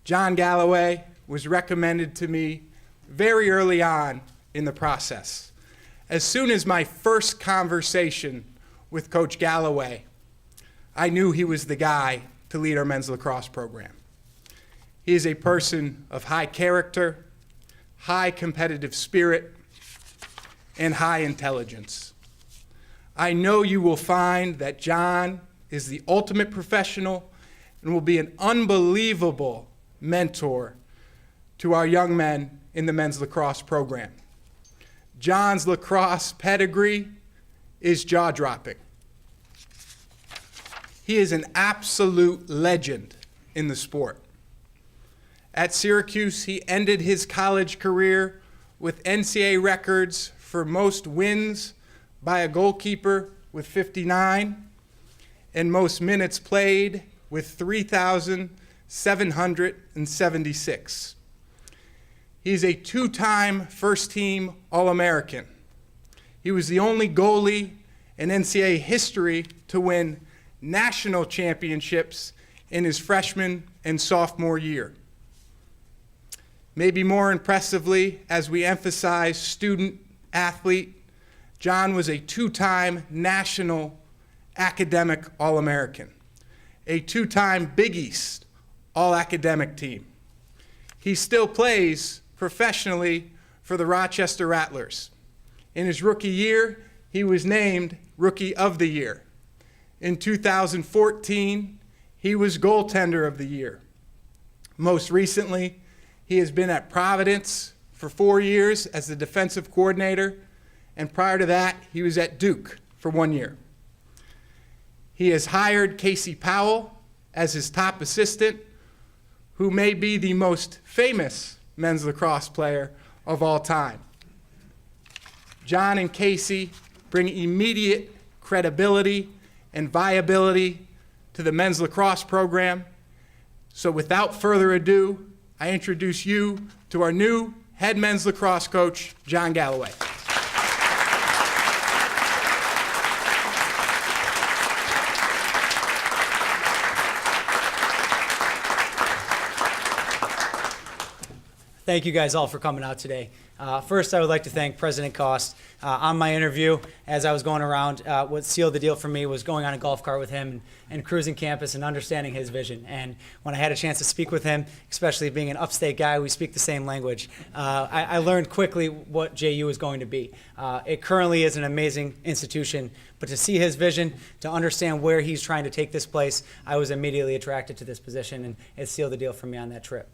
John Galloway was recommended to me very early on in the process. As soon as my first conversation with Coach Galloway, I knew he was the guy to lead our men's lacrosse program. He is a person of high character, high competitive spirit, and high intelligence. I know you will find that John is the ultimate professional and will be an unbelievable mentor to our young men in the men's lacrosse program. John's lacrosse pedigree is jaw-dropping. He is an absolute legend in the sport. At Syracuse, he ended his college career with NCAA records for most wins by a goalkeeper with 59 and most minutes played with 3,776. He's a two-time first-team All-American. He was the only goalie in NCAA history to win national championships in his freshman and sophomore year. Maybe more impressively, as we emphasize student athlete, John was a two-time national academic All-American, a two-time Big East All-Academic team. He still plays professionally for the Rochester Rattlers. In his rookie year, he was named Rookie of the Year. In 2014, he was Goaltender of the Year. Most recently, he has been at Providence for 4 years as the defensive coordinator, and prior to that, he was at Duke for 1 year. He has hired Casey Powell as his top assistant, who may be the most famous men's lacrosse player of all time. John and Casey bring immediate credibility and viability to the men's lacrosse program. So without further ado, I introduce you to our new head men's lacrosse coach, John Galloway. Thank you guys all for coming out today. First, I would like to thank President Cost. On my interview, as I was going around, what sealed the deal for me was going on a golf cart with him and cruising campus and understanding his vision. And when I had a chance to speak with him, especially being an upstate guy, we speak the same language. I learned quickly what JU is going to be. It currently is an amazing institution, but to see his vision, to understand where he's trying to take this place, I was immediately attracted to this position, and it sealed the deal for me on that trip.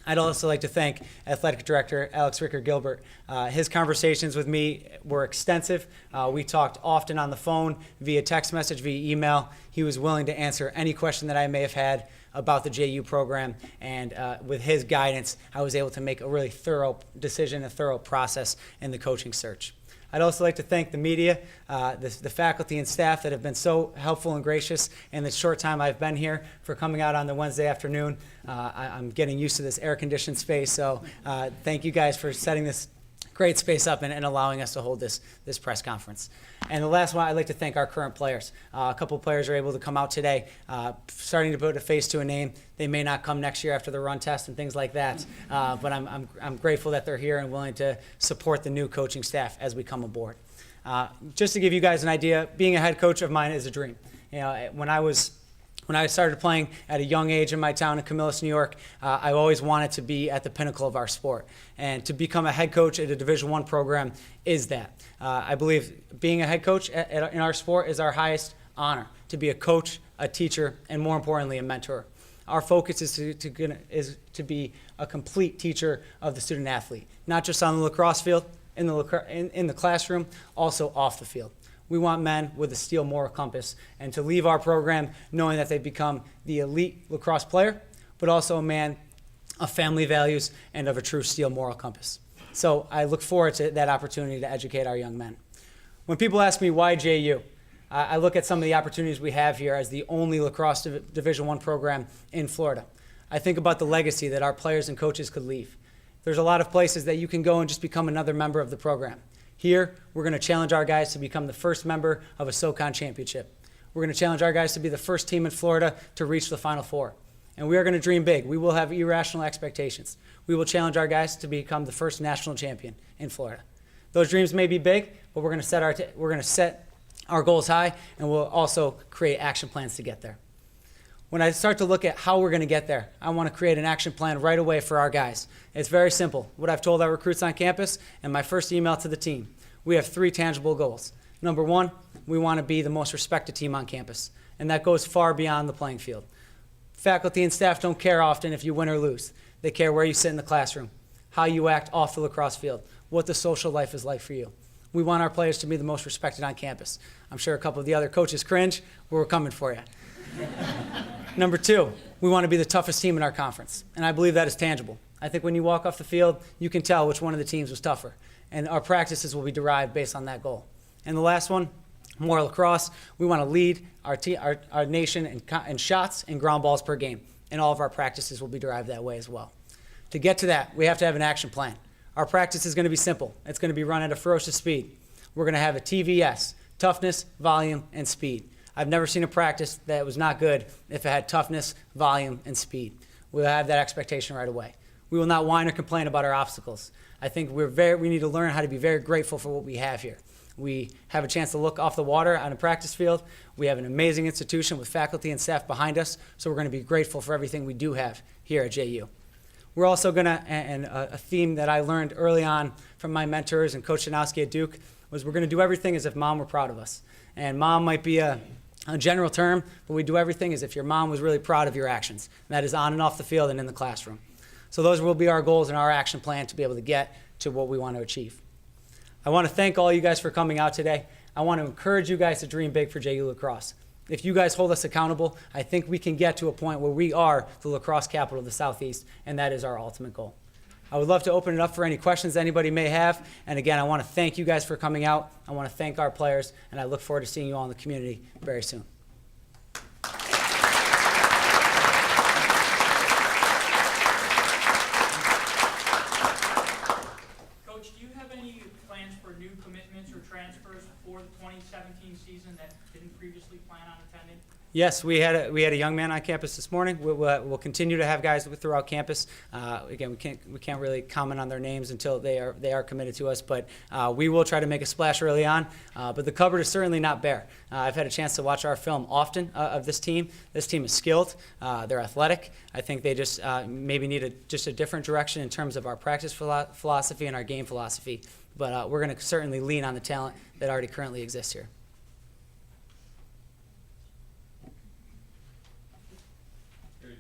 I'd also like to thank Athletic Director Alex Ricker-Gilbert. His conversations with me were extensive. We talked often on the phone, via text message, via email. He was willing to answer any question that I may have had about the JU program, and with his guidance, I was able to make a really thorough decision, a thorough process in the coaching search. I'd also like to thank the media, the faculty and staff that have been so helpful and gracious in the short time I've been here for coming out on the Wednesday afternoon. I'm getting used to this air-conditioned space, so thank you guys for setting this great space up and allowing us to hold this press conference. And the last one, I'd like to thank our current players. A couple of players are able to come out today, starting to put a face to a name. They may not come next year after the run test and things like that, but I'm grateful that they're here and willing to support the new coaching staff as we come aboard. Just to give you guys an idea, being a head coach of mine is a dream. You know, when I started playing at a young age in my town in Camillus, New York, I always wanted to be at the pinnacle of our sport. And to become a head coach at a Division I program is that. I believe being a head coach in our sport is our highest honor, to be a coach, a teacher, and more importantly, a mentor. Our focus is to be a complete teacher of the student athlete, not just on the lacrosse field, in the classroom, also off the field. We want men with a steel moral compass and to leave our program knowing that they've become the elite lacrosse player, but also a man of family values and of a true steel moral compass. So I look forward to that opportunity to educate our young men. When people ask me why JU, I look at some of the opportunities we have here as the only lacrosse Division I program in Florida. I think about the legacy that our players and coaches could leave. There's a lot of places that you can go and just become another member of the program. Here, we're going to challenge our guys to become the first member of a SoCon championship. We're going to challenge our guys to be the first team in Florida to reach the Final Four. And we are going to dream big. We will have irrational expectations. We will challenge our guys to become the first national champion in Florida. Those dreams may be big, but we're going to set our goals high, and we'll also create action plans to get there. When I start to look at how we're going to get there, I want to create an action plan right away for our guys. It's very simple. What I've told our recruits on campus and my first email to the team, we have 3 tangible goals. Number 1, we want to be the most respected team on campus, and that goes far beyond the playing field. Faculty and staff don't care often if you win or lose. They care where you sit in the classroom, how you act off the lacrosse field, what the social life is like for you. We want our players to be the most respected on campus. I'm sure a couple of the other coaches cringe, but we're coming for you. Number 2, we want to be the toughest team in our conference, and I believe that is tangible. I think when you walk off the field, you can tell which one of the teams was tougher, and our practices will be derived based on that goal. And the last one, more lacrosse, we want to lead our nation in shots and ground balls per game, and all of our practices will be derived that way as well. To get to that, we have to have an action plan. Our practice is going to be simple. It's going to be run at a ferocious speed. We're going to have a TVS, toughness, volume, and speed. I've never seen a practice that was not good if it had toughness, volume, and speed. We'll have that expectation right away. We will not whine or complain about our obstacles. I think we need to learn how to be very grateful for what we have here. We have a chance to look off the water on a practice field. We have an amazing institution with faculty and staff behind us, so we're going to be grateful for everything we do have here at JU. We're also going to, and a theme that I learned early on from my mentors and Coach Janowski at Duke, was we're going to do everything as if mom were proud of us. And mom might be a general term, but we do everything as if your mom was really proud of your actions. And that is on and off the field and in the classroom. So those will be our goals and our action plan to be able to get to what we want to achieve. I want to thank all you guys for coming out today. I want to encourage you guys to dream big for JU Lacrosse. If you guys hold us accountable, I think we can get to a point where we are the lacrosse capital of the Southeast, and that is our ultimate goal. I would love to open it up for any questions anybody may have. And again, I want to thank you guys for coming out. I want to thank our players, and I look forward to seeing you all in the community very soon. Coach, do you have any plans for new commitments or transfers for the 2017 season that didn't previously plan on attending? Yes, we had a young man on campus this morning. We'll continue to have guys throughout campus. Again, we can't really comment on their names until they are committed to us, but we will try to make a splash early on. But the cupboard is certainly not bare. I've had a chance to watch our film often of this team. This team is skilled. They're athletic. I think they just maybe need a different direction in terms of our practice philosophy and our game philosophy. But we're going to certainly lean on the talent that already currently exists here.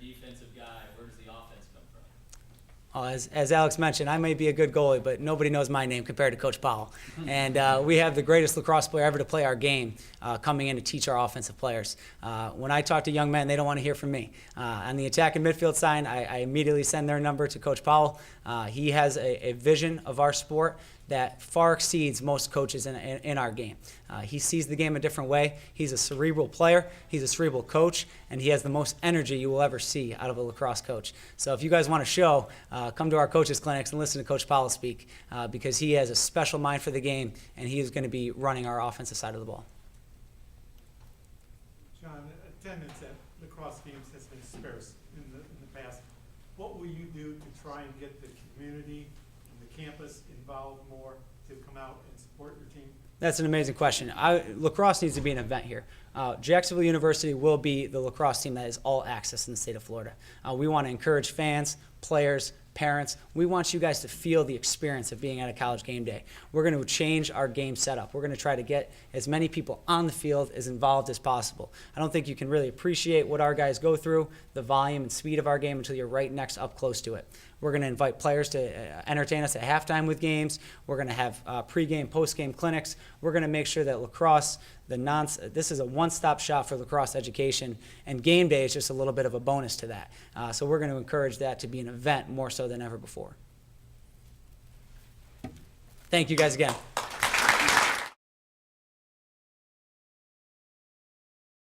Defensive guy, where does the offense come from? As Alex mentioned, I may be a good goalie, but nobody knows my name compared to Coach Powell. And we have the greatest lacrosse player ever to play our game coming in to teach our offensive players. When I talk to young men, they don't want to hear from me. On the attack and midfield side, I immediately send their number to Coach Powell. He has a vision of our sport that far exceeds most coaches in our game. He sees the game a different way. He's a cerebral player, he's a cerebral coach, and he has the most energy you will ever see out of a lacrosse coach. So if you guys want to show, come to our coaches clinics and listen to Coach Powell speak, because he has a special mind for the game, and he is going to be running our offensive side of the ball. John, attendance at lacrosse games has been sparse in the past. What will you do to try and get the community and the campus involved more to come out and support your team? That's an amazing question. Lacrosse needs to be an event here. Jacksonville University will be the lacrosse team that is all access in the state of Florida. We want to encourage fans, players, parents. We want you guys to feel the experience of being at a college game day. We're going to change our game setup. We're going to try to get as many people on the field as involved as possible. I don't think you can really appreciate what our guys go through, the volume and speed of our game, until you're right next up close to it. We're going to invite players to entertain us at halftime with games. We're going to have pregame, postgame clinics. We're going to make sure that lacrosse, this is a one-stop shop for lacrosse education, and game day is just a little bit of a bonus to that. So we're going to encourage that to be an event more so than ever before. Thank you guys again.